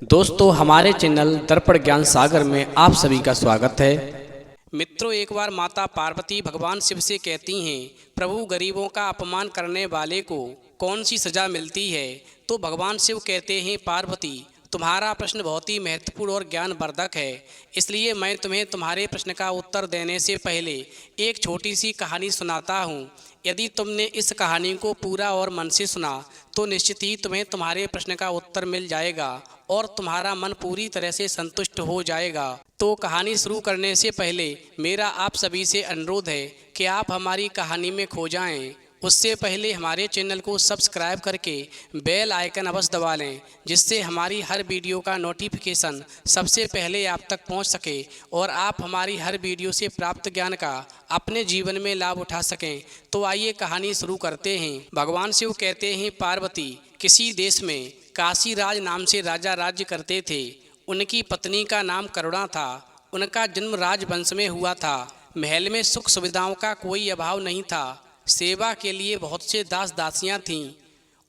दोस्तों, हमारे चैनल दर्पण ज्ञान सागर में आप सभी का स्वागत है। मित्रों, एक बार माता पार्वती भगवान शिव से कहती हैं, प्रभु गरीबों का अपमान करने वाले को कौन सी सजा मिलती है। तो भगवान शिव कहते हैं, पार्वती तुम्हारा प्रश्न बहुत ही महत्वपूर्ण और ज्ञानवर्धक है, इसलिए मैं तुम्हें तुम्हारे प्रश्न का उत्तर देने से पहले एक छोटी सी कहानी सुनाता हूँ। यदि तुमने इस कहानी को पूरा और मन से सुना तो निश्चित ही तुम्हें तुम्हारे प्रश्न का उत्तर मिल जाएगा और तुम्हारा मन पूरी तरह से संतुष्ट हो जाएगा। तो कहानी शुरू करने से पहले मेरा आप सभी से अनुरोध है कि आप हमारी कहानी में खो जाएं। उससे पहले हमारे चैनल को सब्सक्राइब करके बेल आइकन अवश्य दबा लें, जिससे हमारी हर वीडियो का नोटिफिकेशन सबसे पहले आप तक पहुंच सके और आप हमारी हर वीडियो से प्राप्त ज्ञान का अपने जीवन में लाभ उठा सकें। तो आइए कहानी शुरू करते हैं। भगवान शिव कहते हैं, पार्वती किसी देश में काशीराज नाम से राजा राज्य करते थे। उनकी पत्नी का नाम करुणा था। उनका जन्म राजवंश में हुआ था। महल में सुख सुविधाओं का कोई अभाव नहीं था। सेवा के लिए बहुत से दास दासियां थीं।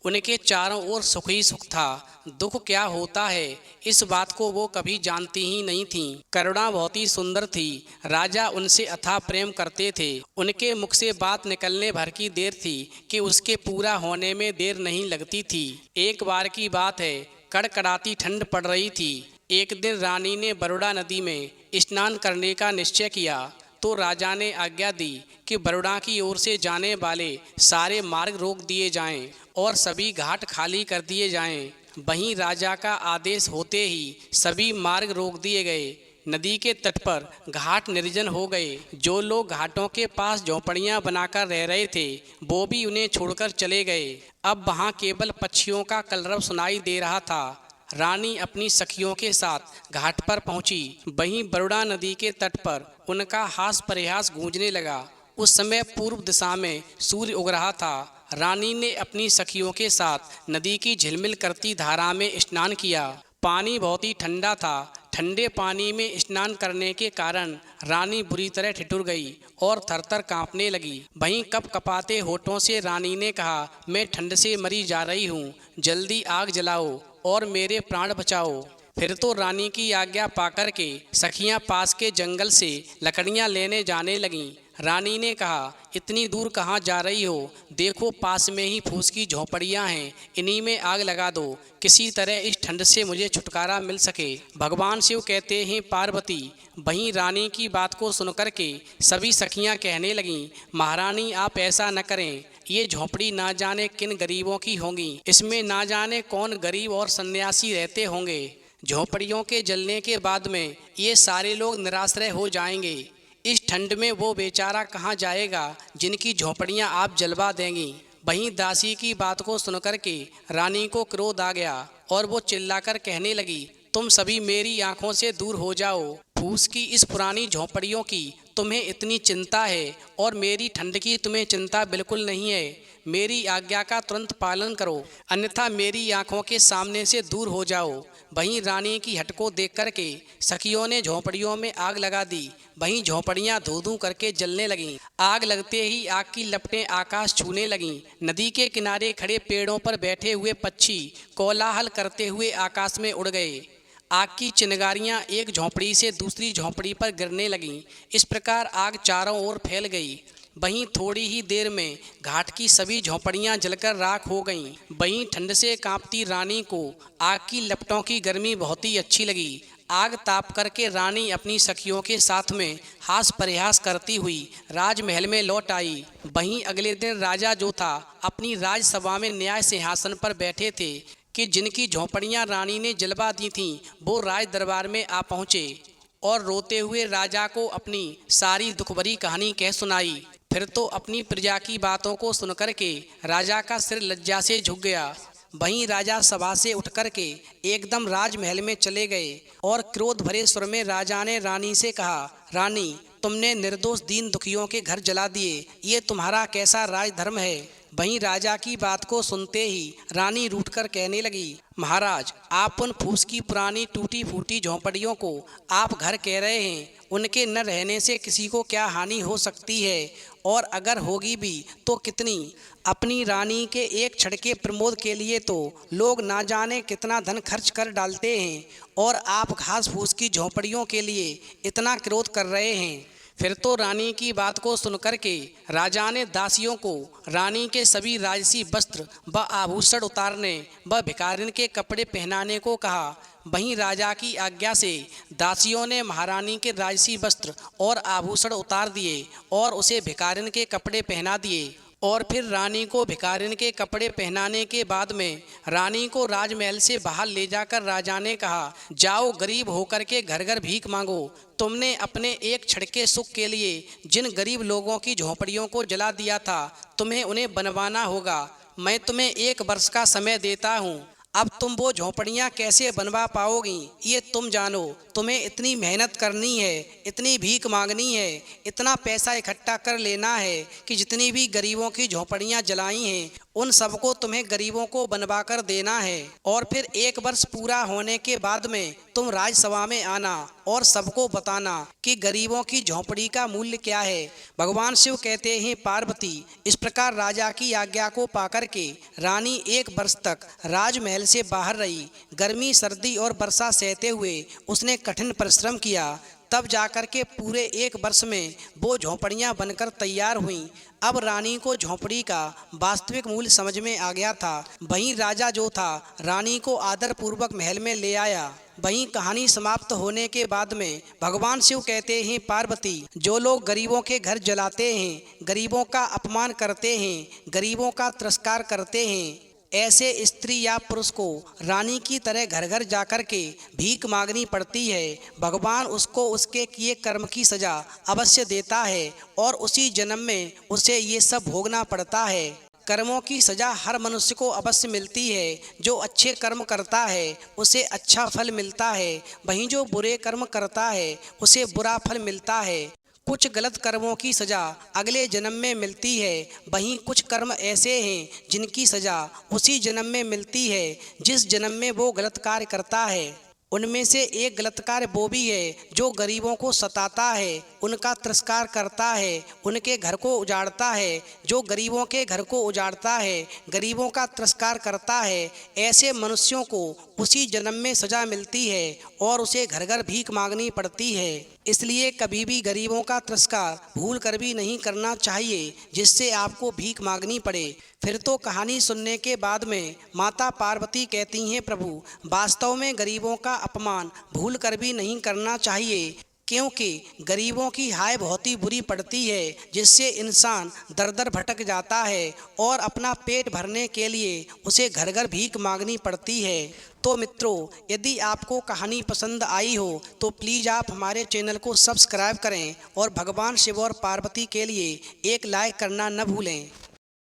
उनके चारों ओर सुख ही सुख था। दुख क्या होता है इस बात को वो कभी जानती ही नहीं थीं। करुणा बहुत ही सुंदर थी। राजा उनसे अथाह प्रेम करते थे। उनके मुख से बात निकलने भर की देर थी कि उसके पूरा होने में देर नहीं लगती थी। एक बार की बात है, कड़कड़ाती ठंड पड़ रही थी। एक दिन रानी ने बरोड़ा नदी में स्नान करने का निश्चय किया तो राजा ने आज्ञा दी कि बरोड़ा की ओर से जाने वाले सारे मार्ग रोक दिए जाएं और सभी घाट खाली कर दिए जाएं। वहीं राजा का आदेश होते ही सभी मार्ग रोक दिए गए। नदी के तट पर घाट निर्जन हो गए। जो लोग घाटों के पास झोपड़ियां बनाकर रह रहे थे वो भी उन्हें छोड़कर चले गए। अब वहां केवल पक्षियों का कलरव सुनाई दे रहा था। रानी अपनी सखियों के साथ घाट पर पहुंची। वहीं बरोड़ा नदी के तट पर उनका हास परिहास गूंजने लगा। उस समय पूर्व दिशा में सूर्य उग रहा था। रानी ने अपनी सखियों के साथ नदी की झिलमिल करती धारा में स्नान किया। पानी बहुत ही ठंडा था। ठंडे पानी में स्नान करने के कारण रानी बुरी तरह ठिठुर गई और थरथर कांपने लगी। वहीं कपकपाते होठों से रानी ने कहा, मैं ठंड से मरी जा रही हूँ, जल्दी आग जलाओ और मेरे प्राण बचाओ। फिर तो रानी की आज्ञा पाकर के सखियां पास के जंगल से लकड़ियां लेने जाने लगीं। रानी ने कहा, इतनी दूर कहाँ जा रही हो? देखो पास में ही फूस की झोपड़ियाँ हैं, इन्हीं में आग लगा दो, किसी तरह इस ठंड से मुझे छुटकारा मिल सके। भगवान शिव कहते हैं, पार्वती वहीं रानी की बात को सुनकर के सभी सखियाँ कहने लगीं, महारानी आप ऐसा न करें, ये झोपड़ी ना जाने किन गरीबों की होंगी, इसमें ना जाने कौन गरीब और सन्यासी रहते होंगे। झोपड़ियों के जलने के बाद में ये सारे लोग निराश्रय हो जाएंगे। इस ठंड में वो बेचारा कहाँ जाएगा जिनकी झोपड़ियाँ आप जलवा देंगी। वहीं दासी की बात को सुनकर के रानी को क्रोध आ गया और वो चिल्लाकर कहने लगी, तुम सभी मेरी आंखों से दूर हो जाओ। फूस की इस पुरानी झोपड़ियों की तुम्हें इतनी चिंता है और मेरी ठंड की तुम्हें चिंता बिल्कुल नहीं है। मेरी आज्ञा का तुरंत पालन करो, अन्यथा मेरी आंखों के सामने से दूर हो जाओ। वहीं रानी की हट को देख करके सखियों ने झोपड़ियों में आग लगा दी। वहीं झोपड़ियां धू धू करके जलने लगीं। आग लगते ही आग की लपटें आकाश छूने लगीं। नदी के किनारे खड़े पेड़ों पर बैठे हुए पक्षी कोलाहल करते हुए आकाश में उड़ गए। आग की चिंगारियां एक झोंपड़ी से दूसरी झोंपड़ी पर गिरने लगीं। इस प्रकार आग चारों ओर फैल गई। वहीं थोड़ी ही देर में घाट की सभी झोंपड़ियां जलकर राख हो गईं। वहीं ठंड से कांपती रानी को आग की लपटों की गर्मी बहुत ही अच्छी लगी। आग ताप करके रानी अपनी सखियों के साथ में हास परिहास करती हुई राजमहल में लौट आई। वहीं अगले दिन राजा जो था अपनी राजसभा में न्याय सिंहासन पर बैठे थे कि जिनकी झोंपड़ियां रानी ने जलवा दी थीं वो राज दरबार में आ पहुँचे और रोते हुए राजा को अपनी सारी दुखभरी कहानी कह सुनाई। फिर तो अपनी प्रजा की बातों को सुनकर के राजा का सिर लज्जा से झुक गया। वहीं राजा सभा से उठकर के एकदम राजमहल में चले गए और क्रोध भरे स्वर में राजा ने रानी से कहा, रानी तुमने निर्दोष दीन दुखियों के घर जला दिए, ये तुम्हारा कैसा राजधर्म है? वहीं राजा की बात को सुनते ही रानी रूठकर कहने लगी, महाराज, आप उन फूस की पुरानी टूटी फूटी झोंपड़ियों को आप घर कह रहे हैं। उनके न रहने से किसी को क्या हानि हो सकती है, और अगर होगी भी तो कितनी। अपनी रानी के एक क्षण के प्रमोद के लिए तो लोग ना जाने कितना धन खर्च कर डालते हैं, और आप घास फूस की झोंपड़ियों के लिए इतना क्रोध कर रहे हैं। फिर तो रानी की बात को सुनकर के राजा ने दासियों को रानी के सभी राजसी वस्त्र व आभूषण उतारने व भिखारिन के कपड़े पहनाने को कहा। वहीं राजा की आज्ञा से दासियों ने महारानी के राजसी वस्त्र और आभूषण उतार दिए और उसे भिखारिन के कपड़े पहना दिए। और फिर रानी को भिखारिन के कपड़े पहनाने के बाद में रानी को राजमहल से बाहर ले जाकर राजा ने कहा, जाओ गरीब होकर के घर घर भीख मांगो। तुमने अपने एक क्षण के सुख के लिए जिन गरीब लोगों की झोंपड़ियों को जला दिया था, तुम्हें उन्हें बनवाना होगा। मैं तुम्हें 1 वर्ष का समय देता हूँ। अब तुम वो झोंपड़ियाँ कैसे बनवा पाओगी ये तुम जानो। तुम्हें इतनी मेहनत करनी है, इतनी भीख मांगनी है, इतना पैसा इकट्ठा कर लेना है कि जितनी भी गरीबों की झोंपड़ियाँ जलाई हैं उन सबको तुम्हें गरीबों को बनवा कर देना है। और फिर 1 वर्ष पूरा होने के बाद में तुम राजसभा में आना और सबको बताना कि गरीबों की झोंपड़ी का मूल्य क्या है। भगवान शिव कहते हैं, पार्वती, इस प्रकार राजा की आज्ञा को पाकर के रानी 1 वर्ष तक राजमहल से बाहर रही। गर्मी, सर्दी और वर्षा सहते हुए उसने कठिन परिश्रम किया। तब जाकर के पूरे 1 वर्ष में वो झोंपड़ियाँ बनकर तैयार हुईं। अब रानी को झोंपड़ी का वास्तविक मूल्य समझ में आ गया था। वहीं राजा जो था रानी को आदर पूर्वक महल में ले आया। वहीं कहानी समाप्त होने के बाद में भगवान शिव कहते हैं, पार्वती, जो लोग गरीबों के घर जलाते हैं, गरीबों का अपमान करते हैं, गरीबों का तिरस्कार करते हैं, ऐसे स्त्री या पुरुष को रानी की तरह घर घर जाकर के भीख मांगनी पड़ती है। भगवान उसको उसके किए कर्म की सजा अवश्य देता है और उसी जन्म में उसे ये सब भोगना पड़ता है। कर्मों की सजा हर मनुष्य को अवश्य मिलती है। जो अच्छे कर्म करता है उसे अच्छा फल मिलता है, वहीं जो बुरे कर्म करता है उसे बुरा फल मिलता है। कुछ गलत कर्मों की सज़ा अगले जन्म में मिलती है, वहीं कुछ कर्म ऐसे हैं जिनकी सज़ा उसी जन्म में मिलती है जिस जन्म में वो गलत कार्य करता है। उनमें से एक गलत कार्य वो भी है जो गरीबों को सताता है, उनका तिरस्कार करता है, उनके घर को उजाड़ता है। जो गरीबों के घर को उजाड़ता है, गरीबों का तिरस्कार करता है, ऐसे मनुष्यों को उसी जन्म में सज़ा मिलती है और उसे घर घर भीख मांगनी पड़ती है। इसलिए कभी भी गरीबों का तिरस्कार भूल कर भी नहीं करना चाहिए जिससे आपको भीख मांगनी पड़े। फिर तो कहानी सुनने के बाद में माता पार्वती कहती हैं, प्रभु, वास्तव में गरीबों का अपमान भूल कर भी नहीं करना चाहिए, क्योंकि गरीबों की हाय बहुत ही बुरी पड़ती है जिससे इंसान दर दर भटक जाता है और अपना पेट भरने के लिए उसे घर घर भीख मांगनी पड़ती है। तो मित्रों, यदि आपको कहानी पसंद आई हो तो प्लीज़ आप हमारे चैनल को सब्सक्राइब करें और भगवान शिव और पार्वती के लिए एक लाइक करना न भूलें।